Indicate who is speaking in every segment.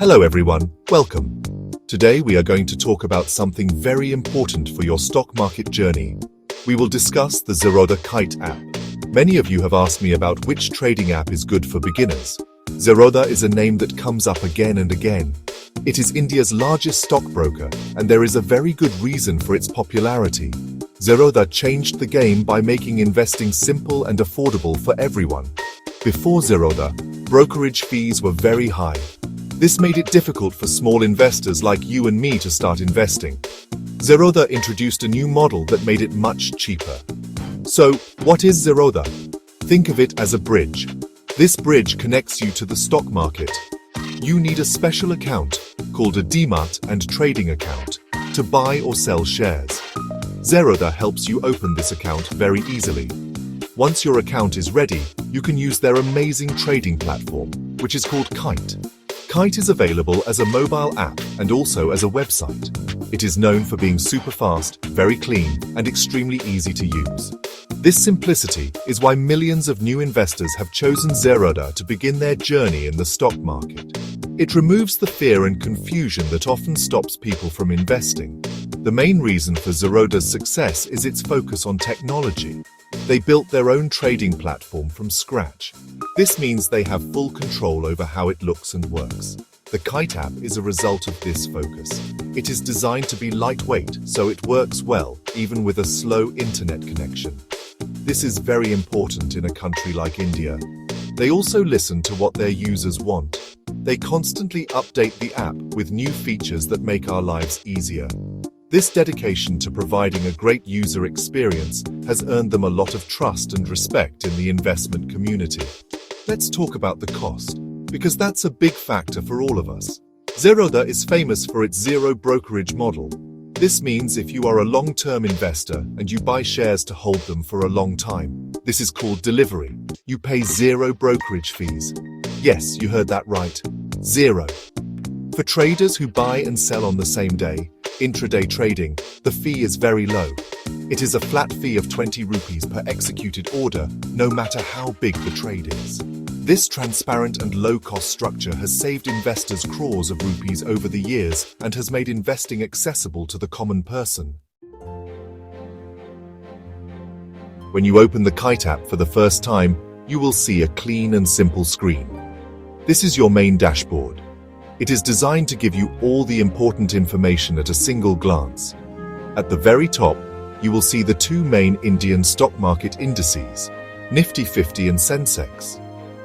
Speaker 1: Hello everyone, welcome. Today we are going to talk about something very important for your stock market journey. We will discuss the Zerodha Kite app. Many of you have asked me about which trading app is good for beginners. Zerodha is a name that comes up again and again. It is India's largest stockbroker, and there is a very good reason for its popularity. Zerodha changed the game by making investing simple and affordable for everyone. Before Zerodha, brokerage fees were very high. This made it difficult for small investors like you and me to start investing. Zerodha introduced a new model that made it much cheaper. So, what is Zerodha? Think of it as a bridge. This bridge connects you to the stock market. You need a special account, called a Demat and trading account, to buy or sell shares. Zerodha helps you open this account very easily. Once your account is ready, you can use their amazing trading platform, which is called Kite. Kite is available as a mobile app and also as a website. It is known for being super fast, very clean, and extremely easy to use. This simplicity is why millions of new investors have chosen Zerodha to begin their journey in the stock market. It removes the fear and confusion that often stops people from investing. The main reason for Zerodha's success is its focus on technology. They built their own trading platform from scratch. This means they have full control over how it looks and works. The Kite app is a result of this focus. It is designed to be lightweight, so it works well, even with a slow internet connection. This is very important in a country like India. They also listen to what their users want. They constantly update the app with new features that make our lives easier. This dedication to providing a great user experience has earned them a lot of trust and respect in the investment community. Let's talk about the cost, because that's a big factor for all of us. Zerodha is famous for its zero brokerage model. This means if you are a long-term investor and you buy shares to hold them for a long time, this is called delivery. You pay zero brokerage fees. Yes, you heard that right. Zero. For traders who buy and sell on the same day, intraday trading, the fee is very low. It is a flat fee of 20 rupees per executed order, no matter how big the trade is. This transparent and low-cost structure has saved investors crores of rupees over the years and has made investing accessible to the common person. When you open the Kite app for the first time, you will see a clean and simple screen. This is your main dashboard. It is designed to give you all the important information at a single glance. At the very top, you will see the two main Indian stock market indices, Nifty 50 and Sensex.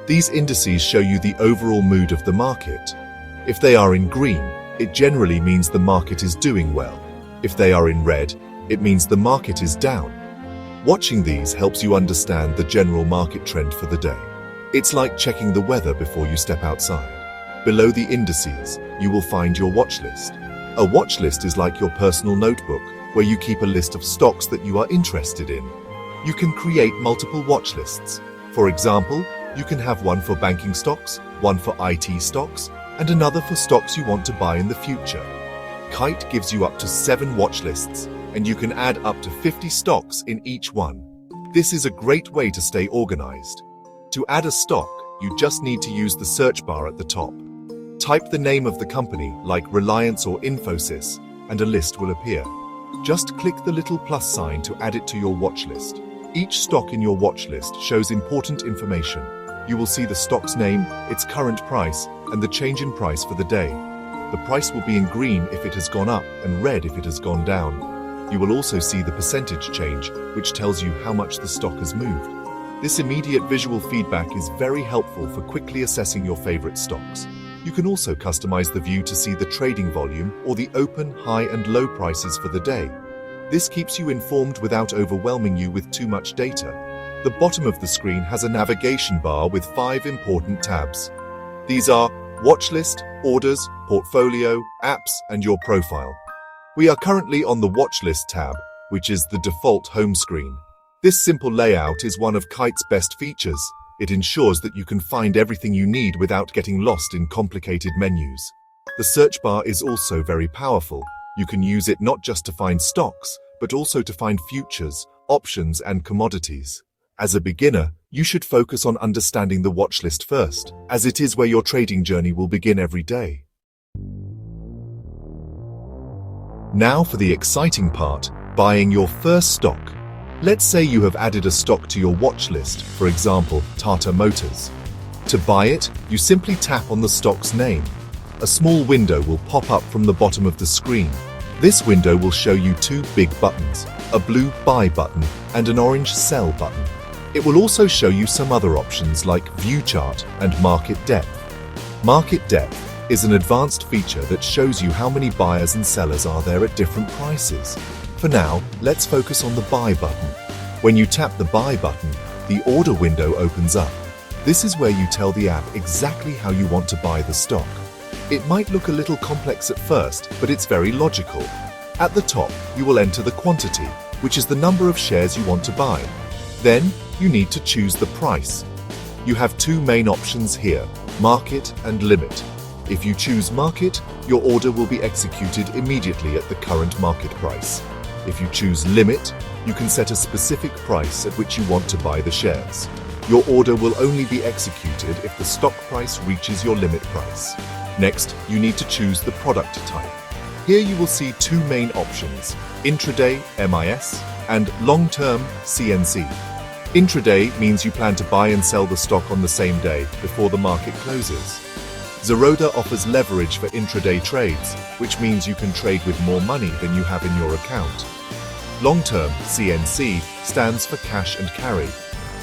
Speaker 1: These indices show you the overall mood of the market. If they are in green, it generally means the market is doing well. If they are in red, it means the market is down. Watching these helps you understand the general market trend for the day. It's like checking the weather before you step outside. Below the indices, you will find your watch list. A watch list is like your personal notebook, where you keep a list of stocks that you are interested in. You can create multiple watch lists. For example, you can have one for banking stocks, one for IT stocks, and another for stocks you want to buy in the future. Kite gives you up to 7 watch lists, and you can add up to 50 stocks in each one. This is a great way to stay organized. To add a stock, you just need to use the search bar at the top. Type the name of the company, like Reliance or Infosys, and a list will appear. Just click the little plus sign to add it to your watch list. Each stock in your watch list shows important information. You will see the stock's name, its current price, and the change in price for the day. The price will be in green if it has gone up and red if it has gone down. You will also see the percentage change, which tells you how much the stock has moved. This immediate visual feedback is very helpful for quickly assessing your favorite stocks. You can also customize the view to see the trading volume or the open, high, and low prices for the day. This keeps you informed without overwhelming you with too much data. The bottom of the screen has a navigation bar with 5 important tabs. These are Watchlist, Orders, Portfolio, Apps, and Your Profile. We are currently on the Watchlist tab, which is the default home screen. This simple layout is one of Kite's best features. It ensures that you can find everything you need without getting lost in complicated menus. The search bar is also very powerful. You can use it not just to find stocks, but also to find futures, options, and commodities. As a beginner, you should focus on understanding the watch list first, as it is where your trading journey will begin every day. Now for the exciting part, buying your first stock. Let's say you have added a stock to your watch list, for example, Tata Motors. To buy it, you simply tap on the stock's name. A small window will pop up from the bottom of the screen. This window will show you two big buttons, a blue Buy button and an orange Sell button. It will also show you some other options like View Chart and Market Depth. Market Depth is an advanced feature that shows you how many buyers and sellers are there at different prices. For now, let's focus on the Buy button. When you tap the Buy button, the order window opens up. This is where you tell the app exactly how you want to buy the stock. It might look a little complex at first, but it's very logical. At the top, you will enter the quantity, which is the number of shares you want to buy. Then, you need to choose the price. You have two main options here, Market and Limit. If you choose Market, your order will be executed immediately at the current market price. If you choose Limit, you can set a specific price at which you want to buy the shares. Your order will only be executed if the stock price reaches your limit price. Next, you need to choose the product type. Here you will see two main options, Intraday (MIS) and Long-Term (CNC). Intraday means you plan to buy and sell the stock on the same day before the market closes. Zerodha offers leverage for intraday trades, which means you can trade with more money than you have in your account. Long-Term (CNC) stands for cash and carry.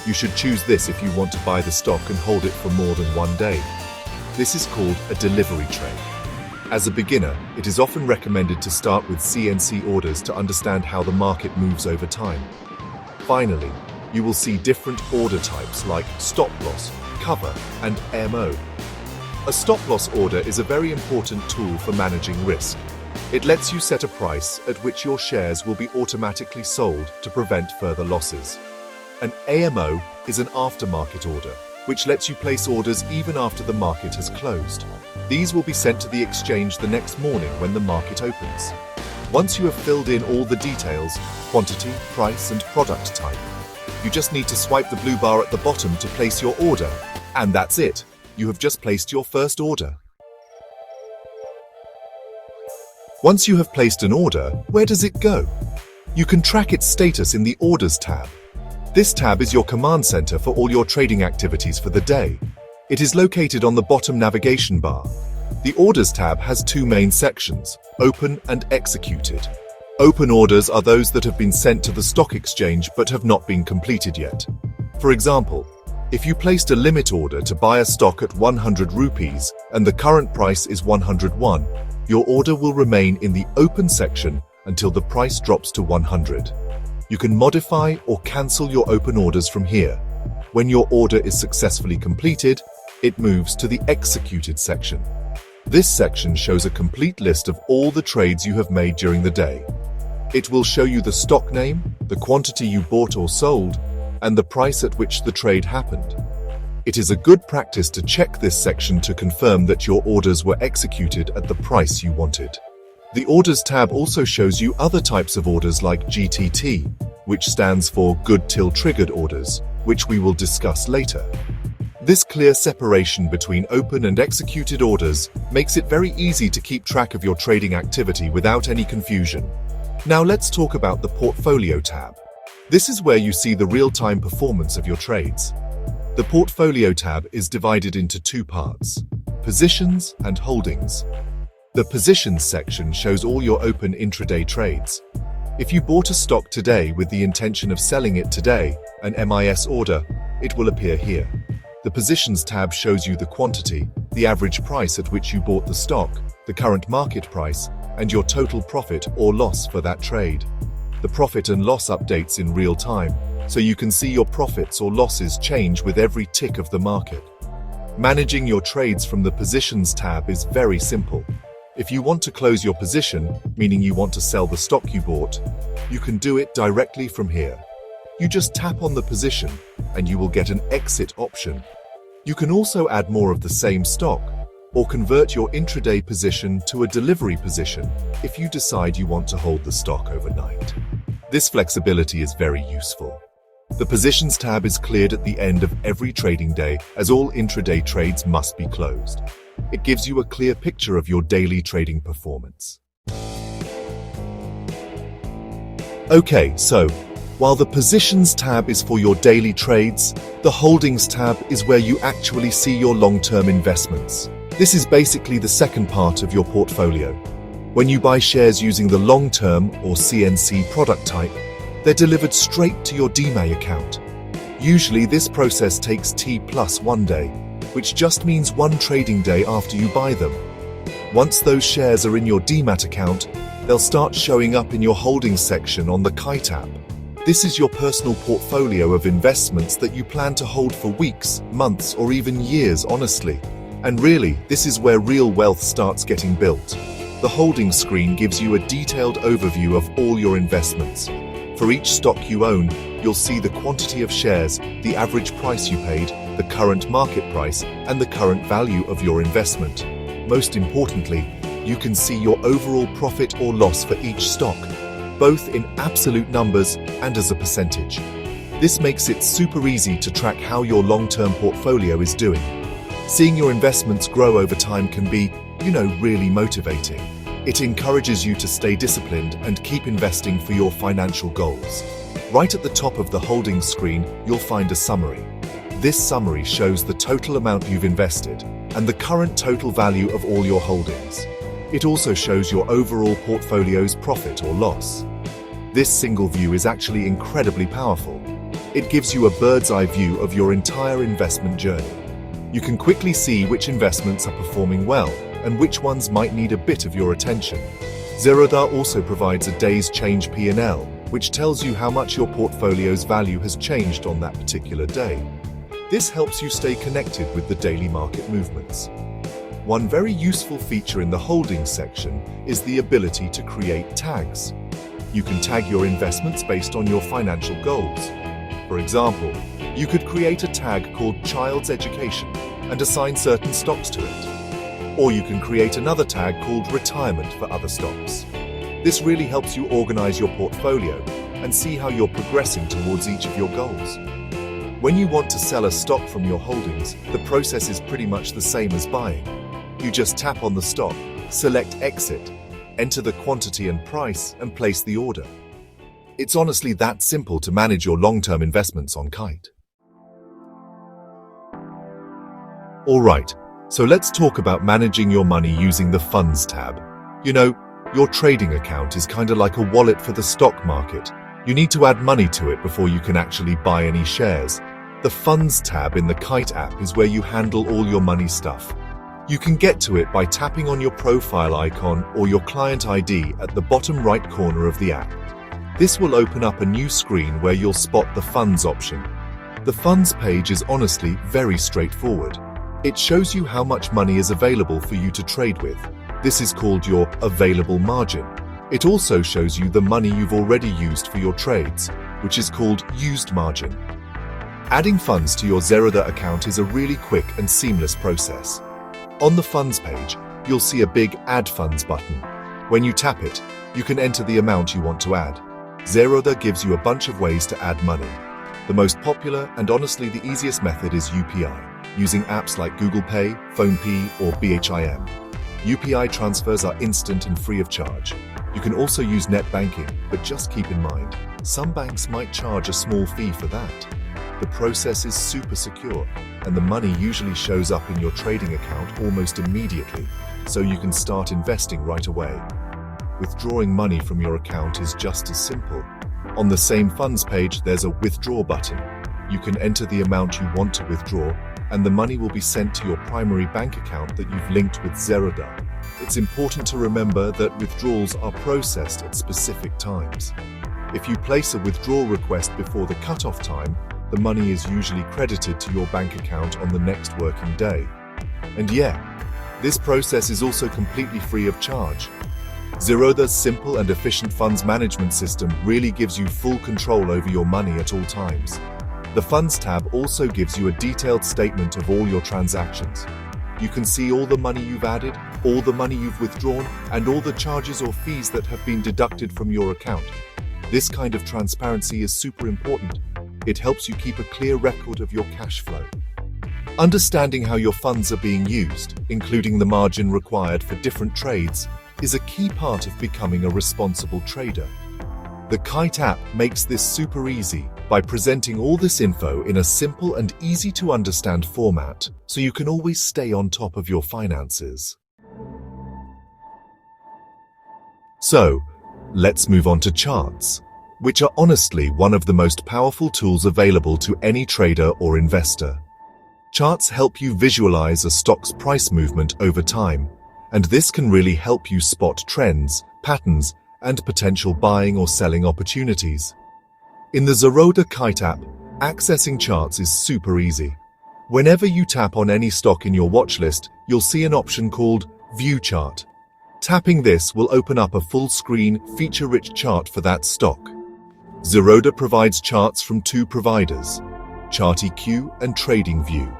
Speaker 1: You should choose this if you want to buy the stock and hold it for more than one day. This is called a delivery trade. As a beginner, it is often recommended to start with CNC orders to understand how the market moves over time. Finally, you will see different order types like stop loss, cover, and MO. A stop loss order is a very important tool for managing risk. It lets you set a price at which your shares will be automatically sold to prevent further losses. An AMO is an aftermarket order, which lets you place orders even after the market has closed. These will be sent to the exchange the next morning when the market opens. Once you have filled in all the details, quantity, price, and product type, you just need to swipe the blue bar at the bottom to place your order. And that's it. You have just placed your first order. Once you have placed an order, where does it go? You can track its status in the Orders tab. This tab is your command center for all your trading activities for the day. It is located on the bottom navigation bar. The Orders tab has two main sections, Open and Executed. Open orders are those that have been sent to the stock exchange but have not been completed yet. For example, if you placed a limit order to buy a stock at 100 rupees and the current price is 101, your order will remain in the Open section until the price drops to 100. You can modify or cancel your open orders from here. When your order is successfully completed, it moves to the Executed section. This section shows a complete list of all the trades you have made during the day. It will show you the stock name, the quantity you bought or sold, and the price at which the trade happened. It is a good practice to check this section to confirm that your orders were executed at the price you wanted. The Orders tab also shows you other types of orders like GTT, which stands for Good Till Triggered Orders, which we will discuss later. This clear separation between open and executed orders makes it very easy to keep track of your trading activity without any confusion. Now let's talk about the Portfolio tab. This is where you see the real-time performance of your trades. The Portfolio tab is divided into two parts, Positions and Holdings. The Positions section shows all your open intraday trades. If you bought a stock today with the intention of selling it today, an MIS order, it will appear here. The Positions tab shows you the quantity, the average price at which you bought the stock, the current market price, and your total profit or loss for that trade. The profit and loss updates in real time, so you can see your profits or losses change with every tick of the market. Managing your trades from the Positions tab is very simple. If you want to close your position, meaning you want to sell the stock you bought, you can do it directly from here. You just tap on the position and you will get an exit option. You can also add more of the same stock or convert your intraday position to a delivery position if you decide you want to hold the stock overnight. This flexibility is very useful. The Positions tab is cleared at the end of every trading day as all intraday trades must be closed. It gives you a clear picture of your daily trading performance. Okay, so while the Positions tab is for your daily trades, the Holdings tab is where you actually see your long-term investments. This is basically the second part of your portfolio. When you buy shares using the long-term or CNC product type, they're delivered straight to your DMA account. Usually this process takes T+1 day, which just means one trading day after you buy them. Once those shares are in your DMAT account, they'll start showing up in your Holdings section on the Kite app. This is your personal portfolio of investments that you plan to hold for weeks, months, or even years, honestly. And really, this is where real wealth starts getting built. The Holdings screen gives you a detailed overview of all your investments. For each stock you own, you'll see the quantity of shares, the average price you paid, the current market price, and the current value of your investment. Most importantly, you can see your overall profit or loss for each stock, both in absolute numbers and as a percentage. This makes it super easy to track how your long-term portfolio is doing. Seeing your investments grow over time can be, really motivating. It encourages you to stay disciplined and keep investing for your financial goals. Right at the top of the Holdings screen, you'll find a summary. This summary shows the total amount you've invested and the current total value of all your holdings. It also shows your overall portfolio's profit or loss. This single view is actually incredibly powerful. It gives you a bird's-eye view of your entire investment journey. You can quickly see which investments are performing well and which ones might need a bit of your attention. Zerodha also provides a day's change P&L, which tells you how much your portfolio's value has changed on that particular day. This helps you stay connected with the daily market movements. One very useful feature in the Holdings section is the ability to create tags. You can tag your investments based on your financial goals. For example, you could create a tag called Child's Education and assign certain stocks to it. Or you can create another tag called Retirement for other stocks. This really helps you organize your portfolio and see how you're progressing towards each of your goals. When you want to sell a stock from your holdings, the process is pretty much the same as buying. You just tap on the stock, select Exit, enter the quantity and price, and place the order. It's honestly that simple to manage your long-term investments on Kite. Alright, so let's talk about managing your money using the Funds tab. Your trading account is kind of like a wallet for the stock market. You need to add money to it before you can actually buy any shares. The Funds tab in the Kite app is where you handle all your money stuff. You can get to it by tapping on your profile icon or your client ID at the bottom right corner of the app. This will open up a new screen where you'll spot the Funds option. The Funds page is honestly very straightforward. It shows you how much money is available for you to trade with. This is called your available margin. It also shows you the money you've already used for your trades, which is called used margin. Adding funds to your Zerodha account is a really quick and seamless process. On the Funds page, you'll see a big Add Funds button. When you tap it, you can enter the amount you want to add. Zerodha gives you a bunch of ways to add money. The most popular and honestly the easiest method is UPI, using apps like Google Pay, PhonePe, or BHIM. UPI transfers are instant and free of charge. You can also use net banking, but just keep in mind, some banks might charge a small fee for that. The process is super secure, and the money usually shows up in your trading account almost immediately, so you can start investing right away. Withdrawing money from your account is just as simple. On the same Funds page, there's a Withdraw button. You can enter the amount you want to withdraw, and the money will be sent to your primary bank account that you've linked with Zerodha. It's important to remember that withdrawals are processed at specific times. If you place a withdrawal request before the cutoff time, the money is usually credited to your bank account on the next working day. And this process is also completely free of charge. Zerodha's simple and efficient funds management system really gives you full control over your money at all times. The Funds tab also gives you a detailed statement of all your transactions. You can see all the money you've added, all the money you've withdrawn, and all the charges or fees that have been deducted from your account. This kind of transparency is super important. It helps you keep a clear record of your cash flow. Understanding how your funds are being used, including the margin required for different trades, is a key part of becoming a responsible trader. The Kite app makes this super easy by presenting all this info in a simple and easy-to-understand format, so you can always stay on top of your finances. So, let's move on to charts, which are honestly one of the most powerful tools available to any trader or investor. Charts help you visualize a stock's price movement over time, and this can really help you spot trends, patterns, and potential buying or selling opportunities. In the Zerodha Kite app, accessing charts is super easy. Whenever you tap on any stock in your watch list, you'll see an option called View Chart. Tapping this will open up a full-screen, feature-rich chart for that stock. Zerodha provides charts from two providers, ChartIQ and TradingView.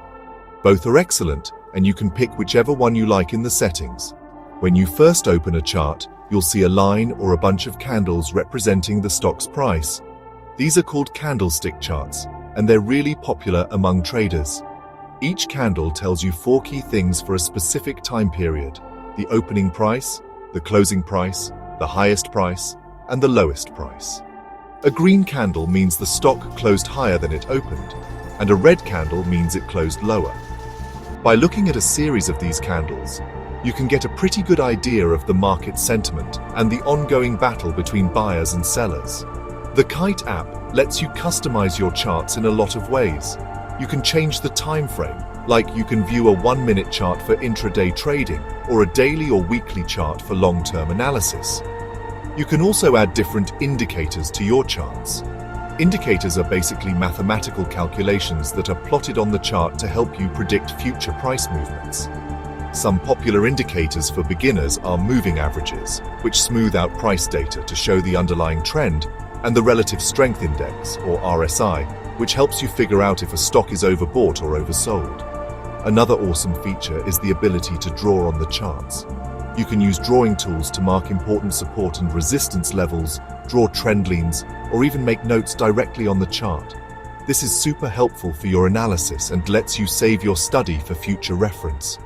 Speaker 1: Both are excellent, and you can pick whichever one you like in the settings. When you first open a chart, you'll see a line or a bunch of candles representing the stock's price. These are called candlestick charts, and they're really popular among traders. Each candle tells you 4 key things for a specific time period: the opening price, the closing price, the highest price, and the lowest price. A green candle means the stock closed higher than it opened, and a red candle means it closed lower. By looking at a series of these candles, you can get a pretty good idea of the market sentiment and the ongoing battle between buyers and sellers. The Kite app lets you customize your charts in a lot of ways. You can change the time frame, like you can view a 1-minute chart for intraday trading or a daily or weekly chart for long-term analysis. You can also add different indicators to your charts. Indicators are basically mathematical calculations that are plotted on the chart to help you predict future price movements. Some popular indicators for beginners are moving averages, which smooth out price data to show the underlying trend, and the Relative Strength Index, or RSI, which helps you figure out if a stock is overbought or oversold. Another awesome feature is the ability to draw on the charts. You can use drawing tools to mark important support and resistance levels, draw trend lines, or even make notes directly on the chart. This is super helpful for your analysis and lets you save your study for future reference.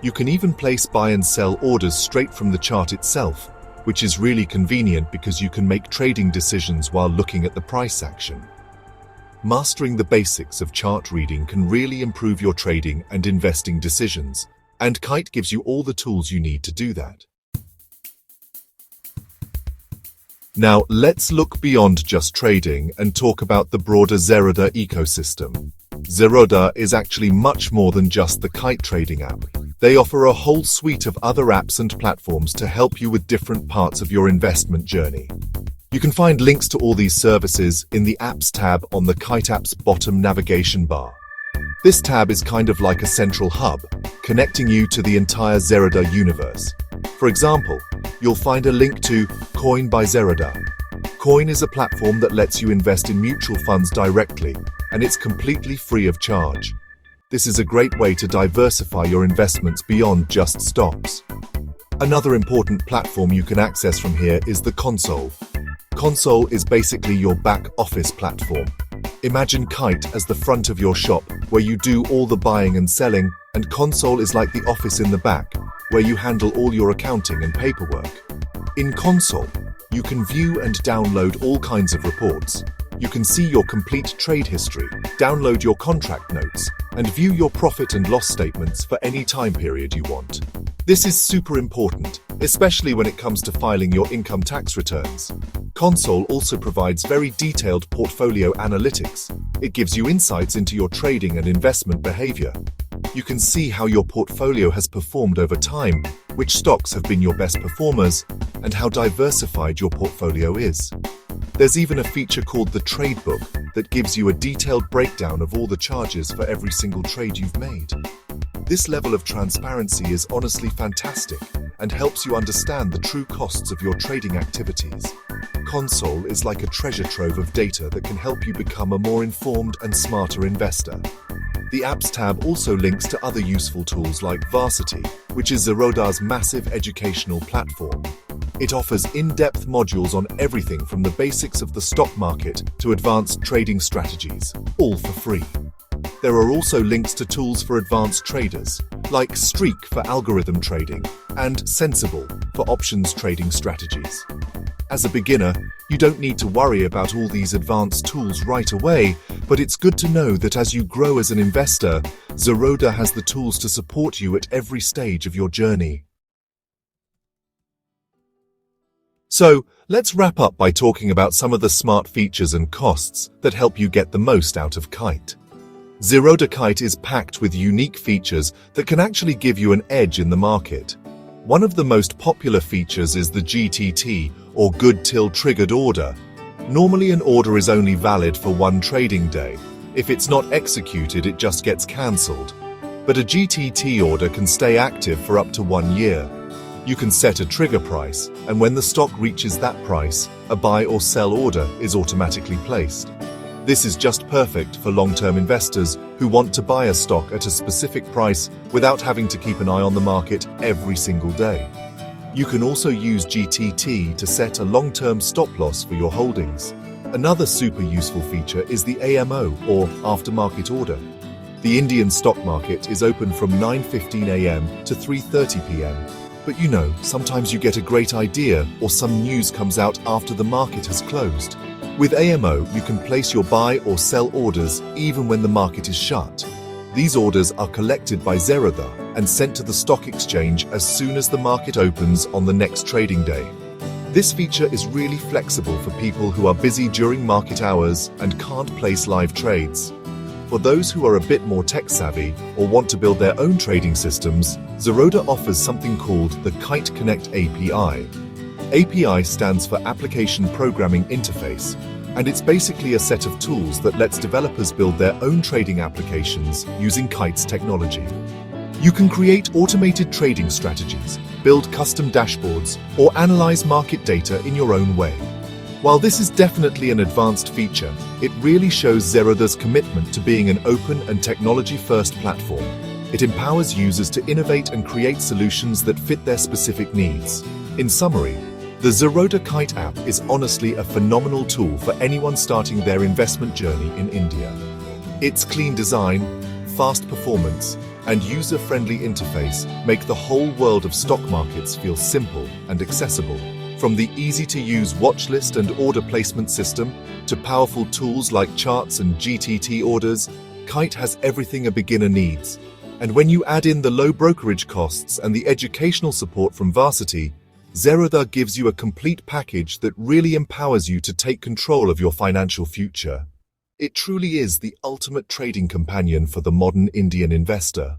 Speaker 1: You can even place buy and sell orders straight from the chart itself, which is really convenient because you can make trading decisions while looking at the price action. Mastering the basics of chart reading can really improve your trading and investing decisions, and Kite gives you all the tools you need to do that. Now, let's look beyond just trading and talk about the broader Zerodha ecosystem. Zerodha is actually much more than just the Kite trading app. They offer a whole suite of other apps and platforms to help you with different parts of your investment journey. You can find links to all these services in the Apps tab on the Kite app's bottom navigation bar. This tab is kind of like a central hub, connecting you to the entire Zerodha universe. For example, you'll find a link to Coin by Zerodha. Coin is a platform that lets you invest in mutual funds directly, and it's completely free of charge. This is a great way to diversify your investments beyond just stocks. Another important platform you can access from here is the console. Console is basically your back office platform. Imagine Kite as the front of your shop, where you do all the buying and selling, and console is like the office in the back, where you handle all your accounting and paperwork. In console, you can view and download all kinds of reports. You can see your complete trade history, download your contract notes, and view your profit and loss statements for any time period you want. This is super important, especially when it comes to filing your income tax returns. Console also provides very detailed portfolio analytics. It gives you insights into your trading and investment behavior. You can see how your portfolio has performed over time, which stocks have been your best performers, and how diversified your portfolio is. There's even a feature called the Trade Book that gives you a detailed breakdown of all the charges for every single trade you've made. This level of transparency is honestly fantastic and helps you understand the true costs of your trading activities. Console is like a treasure trove of data that can help you become a more informed and smarter investor. The Apps tab also links to other useful tools like Varsity, which is Zerodha's massive educational platform. It offers in-depth modules on everything from the basics of the stock market to advanced trading strategies, all for free. There are also links to tools for advanced traders, like Streak for algorithm trading and Sensible for options trading strategies. As a beginner, you don't need to worry about all these advanced tools right away, but it's good to know that as you grow as an investor, Zerodha has the tools to support you at every stage of your journey. So, let's wrap up by talking about some of the smart features and costs that help you get the most out of Kite. Zerodha Kite is packed with unique features that can actually give you an edge in the market. One of the most popular features is the GTT, or Good Till Triggered Order. Normally an order is only valid for one trading day. If it's not executed, it just gets cancelled. But a GTT order can stay active for up to 1 year. You can set a trigger price, and when the stock reaches that price, a buy or sell order is automatically placed. This is just perfect for long-term investors who want to buy a stock at a specific price without having to keep an eye on the market every single day. You can also use GTT to set a long-term stop loss for your holdings. Another super useful feature is the AMO, or aftermarket order. The Indian stock market is open from 9:15 a.m. to 3:30 p.m. But sometimes you get a great idea or some news comes out after the market has closed. With AMO, you can place your buy or sell orders even when the market is shut. These orders are collected by Zerodha and sent to the stock exchange as soon as the market opens on the next trading day. This feature is really flexible for people who are busy during market hours and can't place live trades. For those who are a bit more tech-savvy or want to build their own trading systems, Zerodha offers something called the Kite Connect API. API stands for Application Programming Interface, and it's basically a set of tools that lets developers build their own trading applications using Kite's technology. You can create automated trading strategies, build custom dashboards, or analyze market data in your own way. While this is definitely an advanced feature, it really shows Zerodha's commitment to being an open and technology-first platform. It empowers users to innovate and create solutions that fit their specific needs. In summary, the Zerodha Kite app is honestly a phenomenal tool for anyone starting their investment journey in India. Its clean design, fast performance, and user-friendly interface make the whole world of stock markets feel simple and accessible. From the easy-to-use Watchlist and order placement system to powerful tools like charts and GTT orders, Kite has everything a beginner needs. And when you add in the low brokerage costs and the educational support from Varsity, Zerodha gives you a complete package that really empowers you to take control of your financial future. It truly is the ultimate trading companion for the modern Indian investor.